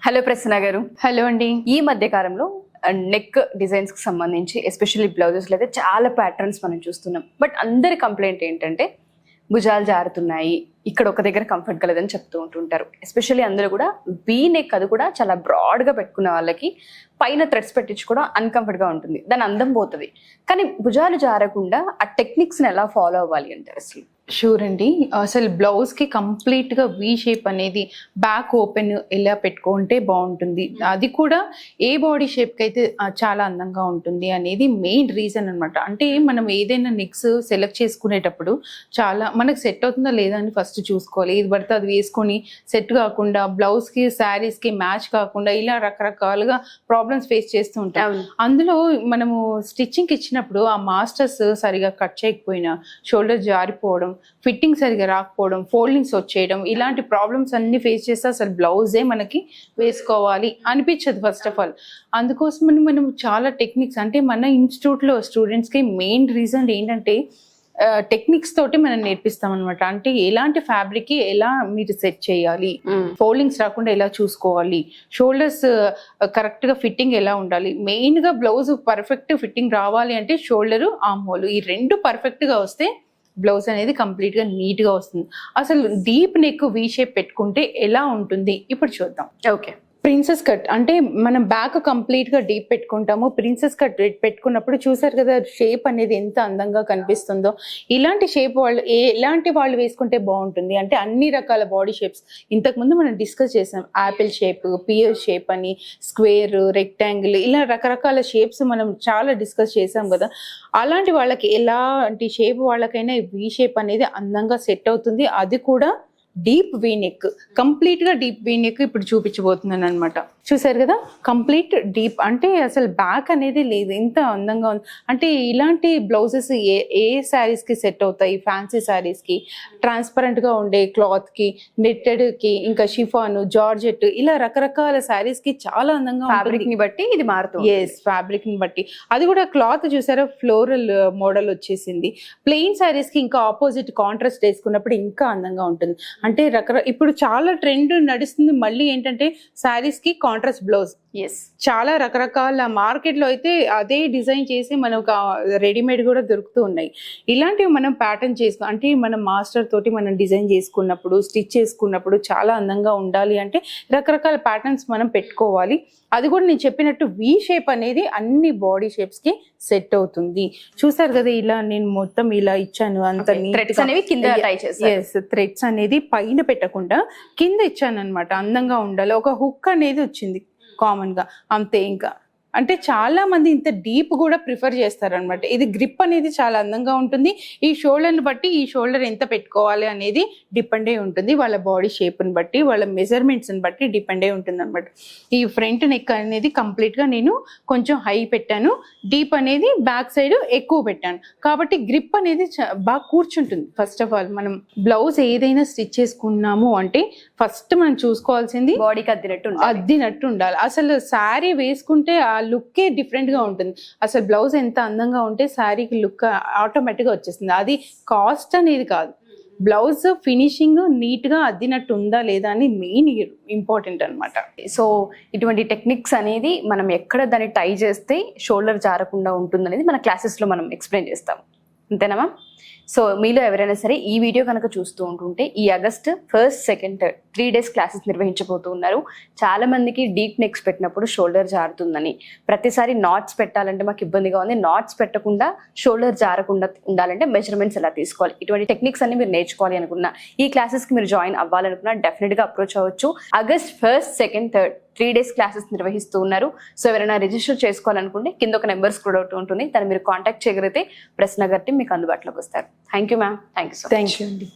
Hello Prasanna గారు. Hello అండి. ఈ మధ్య కాలంలో నెక్ డిజైన్స్ కి సంబంధించి ఎస్పెషల్లీ బ్లౌజెస్ లో అయితే చాలా ప్యాటర్న్స్ మనం చూస్తున్నాం. బట్ అందరి కంప్లైంట్ ఏంటంటే భుజాలు జారుతున్నాయి, ఇక్కడ ఒక దగ్గర కంఫర్ట్ కలదని చెప్తూ ఉంటుంటారు. ఎస్పెషల్లీ అందులో కూడా వీ నెక్, అది కూడా చాలా బ్రాడ్ గా పెట్టుకున్న వాళ్ళకి పైన థ్రెడ్స్ పెట్టించుకోవడం అన్కంఫర్ట్ గా ఉంటుంది, దాని అందం పోతుంది. కానీ భుజాలు జారకుండా ఆ టెక్నిక్స్ ని ఎలా ఫాలో అవ్వాలి అంటారు అసలు? షూర్ అండి. అసలు బ్లౌజ్ కి కంప్లీట్ గా వీ షేప్ అనేది బ్యాక్ ఓపెన్ ఎలా పెట్టుకుంటే బాగుంటుంది, అది కూడా ఏ బాడీ షేప్ కి అయితే చాలా అందంగా ఉంటుంది అనేది మెయిన్ రీజన్ అనమాట. అంటే మనం ఏదైనా నెక్స్ సెలెక్ట్ చేసుకునేటప్పుడు చాలా మనకు సెట్ అవుతుందా లేదా అని ఫస్ట్ చూసుకోవాలి. ఇది పడితే అది వేసుకొని సెట్ కాకుండా, బ్లౌజ్ కి శారీస్ కి మ్యాచ్ కాకుండా ఇలా రకరకాలుగా ప్రాబ్లమ్స్ ఫేస్ చేస్తూ ఉంటాం. అందులో మనము స్టిచ్చింగ్ ఇచ్చినప్పుడు ఆ మాస్టర్స్ సరిగా కట్ చేయకపోయినా, షోల్డర్ జారిపోవడం, ఫిట్టింగ్ సరిగా రాకపోవడం, ఫోల్డింగ్స్ వచ్చేయడం, ఇలాంటి ప్రాబ్లమ్స్ అన్ని ఫేస్ చేస్తే అసలు బ్లౌజే మనకి వేసుకోవాలి అనిపించదు ఫస్ట్ ఆఫ్ ఆల్. అందుకోసమని మనం చాలా టెక్నిక్స్, అంటే మన ఇన్స్టిట్యూట్లో స్టూడెంట్స్కి మెయిన్ రీజన్ ఏంటంటే టెక్నిక్స్ తోటి మనం నేర్పిస్తాం అనమాట. అంటే ఎలాంటి ఫ్యాబ్రిక్ కి ఎలా మీరు సెట్ చేయాలి, ఫోల్డింగ్స్ రాకుండా ఎలా చూసుకోవాలి, షోల్డర్స్ కరెక్ట్ గా ఫిట్టింగ్ ఎలా ఉండాలి. మెయిన్ గా బ్లౌజ్ పర్ఫెక్ట్ ఫిట్టింగ్ రావాలి అంటే షోల్డర్, ఆర్మ్ హోల్ ఈ రెండు పర్ఫెక్ట్ గా వస్తే బ్లౌజ్ అనేది కంప్లీట్ గా నీట్ గా వస్తుంది. అసలు డీప్ నెక్ వీ షేప్ పెట్టుకుంటే ఎలా ఉంటుంది ఇప్పుడు చూద్దాం. ఓకే. ప్రిన్సెస్ కట్ అంటే మనం బ్యాక్ కంప్లీట్ గా డీప్ పెట్టుకుంటాము. ప్రిన్సెస్ కట్ పెట్టుకున్నప్పుడు చూసారు కదా షేప్ అనేది ఎంత అందంగా కనిపిస్తుందో. ఇలాంటి షేప్ వాళ్ళు ఎలాంటి వాళ్ళు వేసుకుంటే బాగుంటుంది అంటే అన్ని రకాల బాడీ షేప్స్ ఇంతకు ముందు మనం డిస్కస్ చేసాం. యాపిల్ షేప్, పియర్ షేప్ అని, స్క్వేర్, రెక్టాంగిల్, ఇలా రకరకాల షేప్స్ మనం చాలా డిస్కస్ చేసాం కదా. అలాంటి వాళ్ళకి ఎలాంటి షేప్ వాళ్ళకైనా వీ షేప్ అనేది అందంగా సెట్ అవుతుంది. అది కూడా డీప్ వీ నెక్, కంప్లీట్ గా డీప్ వీ నెక్ ఇప్పుడు చూపించబోతున్నాను అనమాట. చూసారు కదా కంప్లీట్ డీప్, అంటే అసలు బ్యాక్ అనేది లేదు, ఎంత అందంగా ఉంది. అంటే ఇలాంటి బ్లౌజెస్ ఏ శారీస్ కి సెట్ అవుతాయి, ఫ్యాన్సీ శారీస్ కి, ట్రాన్స్పరెంట్ గా ఉండే క్లాత్ కి, నెట్టెడ్ కి, ఇంకా షిఫాన్, జార్జెట్, ఇలా రకరకాల శారీస్ కి చాలా అందంగా ఫ్యాబ్రిక్ ని బట్టి ఇది మారుతుంది. ఎస్, ఫ్యాబ్రిక్ ని బట్టి. అది కూడా క్లాత్ చూసారా ఫ్లోరల్ మోడల్ వచ్చేసింది. ప్లెయిన్ శారీస్ కి ఇంకా ఆపోజిట్ కాంట్రాస్ట్ వేసుకున్నప్పుడు ఇంకా అందంగా ఉంటుంది. అంటే ఇప్పుడు చాలా ట్రెండ్ నడుస్తుంది మళ్ళీ ఏంటంటే శారీస్ కి కాంట్రాస్ట్ బ్లౌజ్. ఎస్, చాలా రకరకాల మార్కెట్ లో అయితే అదే డిజైన్ చేసి మనకు రెడీమేడ్ కూడా దొరుకుతూ ఉన్నాయి. ఇలాంటివి మనం ప్యాటర్న్ చేసుకో, అంటే మనం మాస్టర్ తోటి మనం డిజైన్ చేసుకున్నప్పుడు, స్టిచ్ చేసుకున్నప్పుడు చాలా అందంగా ఉండాలి అంటే రకరకాల ప్యాటర్న్స్ మనం పెట్టుకోవాలి. అది కూడా నేను చెప్పినట్టు వీ షేప్ అనేది అన్ని బాడీ షేప్స్ కి సెట్ అవుతుంది. చూసారు కదా ఇలా నేను మొత్తం ఇలా ఇచ్చాను, అంత థ్రెడ్స్ అనేది పైన పెట్టకుండా కింద ఇచ్చాను అనమాట. అందంగా ఉండాలి. ఒక హుక్ అనేది వచ్చింది కామన్ గా, అంతే. ఇంకా అంటే చాలా మంది ఇంత డీప్ కూడా ప్రిఫర్ చేస్తారనమాట. ఇది గ్రిప్ అనేది చాలా అందంగా ఉంటుంది. ఈ షోల్డర్ని బట్టి ఈ షోల్డర్ ఎంత పెట్టుకోవాలి అనేది డిపెండ్ అయి ఉంటుంది. వాళ్ళ బాడీ షేప్ని బట్టి, వాళ్ళ మెజర్మెంట్స్ని బట్టి డిపెండ్ అయి ఉంటుంది అనమాట. ఈ ఫ్రంట్ నెక్ అనేది కంప్లీట్గా నేను కొంచెం హై పెట్టాను, డీప్ అనేది బ్యాక్ సైడ్ ఎక్కువ పెట్టాను. కాబట్టి గ్రిప్ అనేది బాగా కూర్చుంటుంది. ఫస్ట్ ఆఫ్ ఆల్ మనం బ్లౌజ్ ఏదైనా స్టిచ్ చేసుకున్నాము అంటే ఫస్ట్ మనం చూసుకోవాల్సింది బాడీకి అద్దినట్టు ఉండాలి. అసలు శారీ వేసుకుంటే ఆ లుక్కే డిఫరెంట్ గా ఉంటుంది. అసలు బ్లౌజ్ ఎంత అందంగా ఉంటే శారీకి లుక్ ఆటోమేటిక్ గా వచ్చేస్తుంది. అది కాస్ట్ అనేది కాదు, బ్లౌజ్ ఫినిషింగ్ నీట్ గా అద్దినట్టు ఉందా లేదా అని మెయిన్ ఇంపార్టెంట్ అనమాట. సో ఇటువంటి టెక్నిక్స్ అనేది మనం ఎక్కడ దాన్ని టై చేస్తే షోల్డర్ జారకుండా ఉంటుంది అనేది మన క్లాసెస్ లో మనం ఎక్స్ప్లెయిన్ చేస్తాం, అంతేనా మ్యామ్? సో మీలో ఎవరైనా సరే ఈ వీడియో కనుక చూస్తూ ఉంటుంటే ఈ August 1st, 2nd, 3rd 3 days classes నిర్వహించబోతూ ఉన్నారు. చాలా మందికి డీప్ నెక్స్ పెట్టినప్పుడు షోల్డర్ జారుతుందని, ప్రతిసారి నాట్స్ పెట్టాలంటే మాకు ఇబ్బందిగా ఉంది, నాట్స్ పెట్టకుండా షోల్డర్ జారకుండా ఉండాలంటే మెజర్మెంట్స్ ఎలా తీసుకోవాలి, ఇటువంటి టెక్నిక్స్ అన్ని మీరు నేర్చుకోవాలి అనుకున్నా, ఈ క్లాసెస్కి మీరు జాయిన్ అవ్వాలనుకున్నా డెఫినెట్గా అప్రోచ్ అవ్వచ్చు. August 1st, 2nd, 3rd 3 days classes నిర్వహిస్తూ ఉన్నారు. సో ఎవరైనా రిజిస్టర్ చేసుకోవాలనుకుంటే కింద ఒక నెంబర్ స్క్రోల్ అవుతూ ఉంటుంది, దాన్ని మీరు కాంటాక్ట్ చేయగలిగితే ప్రసన్న గారి టీం మీకు అందుబాటులోకి వస్తారు. Thank you ma'am. Thank you so much. Thank you అండి.